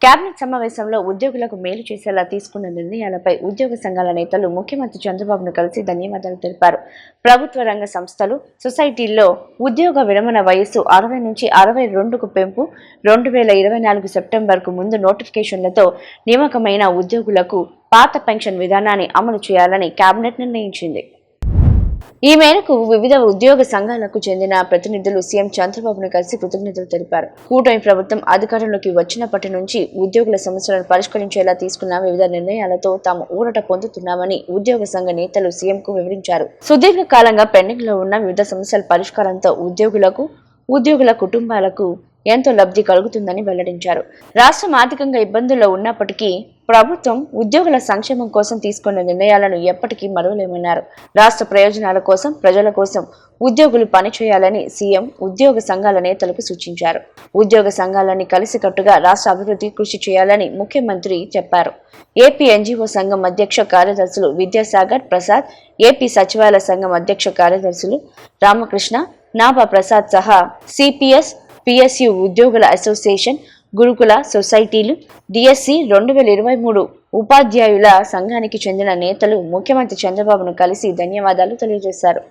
Cabinet సమావేశంలో ఉద్యోగులకు మేలు చేసేలా తీసుకున్న నిర్ణయాలపై ఉద్యోగ సంఘాల నేతలు ముఖ్యమంత్రి చంద్రబాబును కలిసి ధన్యవాదాలు తెలిపారు. ప్రభుత్వ రంగ సంస్థలు, సొసైటీల్లో ఉద్యోగ విరమణ వయస్సు 60 నుంచి 62కు పెంపు, 2024 సెప్టెంబర్కు ముందు నోటిఫికేషన్లతో నియామకమైన ఉద్యోగులకు పాత పెన్షన్ విధానాన్ని అమలు చేయాలని కేబినెట్ నిర్ణయించింది. ఈ మేరకు వివిధ ఉద్యోగ సంఘాలకు చెందిన ప్రతినిధులు సీఎం చంద్రబాబును కలిసి కృతజ్ఞతలు తెలిపారు. కూటమి ప్రభుత్వం అధికారంలోకి వచ్చినప్పటి నుంచి ఉద్యోగుల సమస్యలను పరిష్కరించేలా తీసుకున్న వివిధ నిర్ణయాలతో తాము ఊరట పొందుతున్నామని ఉద్యోగ సంఘ నేతలు సీఎంకు వివరించారు. సుదీర్ఘకాలంగా పెండింగ్ లో ఉన్న వివిధ సమస్యల పరిష్కారంతో ఉద్యోగుల కుటుంబాలకు ఎంతో లబ్ధి కలుగుతుందని వెల్లడించారు. రాష్ట్రం ఆర్థికంగా ఇబ్బందుల్లో ఉన్నప్పటికీ ప్రభుత్వం ఉద్యోగుల సంక్షేమం కోసం తీసుకున్న నిర్ణయాలను ఎప్పటికీ మరువలేమన్నారు. రాష్ట్ర ప్రయోజనాల కోసం, ప్రజల కోసం ఉద్యోగులు పనిచేయాలని సీఎం ఉద్యోగ సంఘాల నేతలకు సూచించారు. ఉద్యోగ సంఘాలన్నీ కలిసికట్టుగా రాష్ట్ర అభివృద్ధికి కృషి చేయాలని ముఖ్యమంత్రి చెప్పారు. ఏపీ ఎన్జీఓ సంఘం అధ్యక్ష కార్యదర్శులు విద్యాసాగర్ ప్రసాద్, ఏపీ సచివాలయ సంఘం అధ్యక్ష కార్యదర్శులు రామకృష్ణ, నాభా ప్రసాద్ సహా సిపిఎస్, పిఎస్యు ఉద్యోగుల అసోసియేషన్, గురుకుల సొసైటీలు, డిఎస్సి 2023 ఉపాధ్యాయుల సంఘానికి చెందిన నేతలు ముఖ్యమంత్రి చంద్రబాబును కలిసి ధన్యవాదాలు తెలియజేశారు.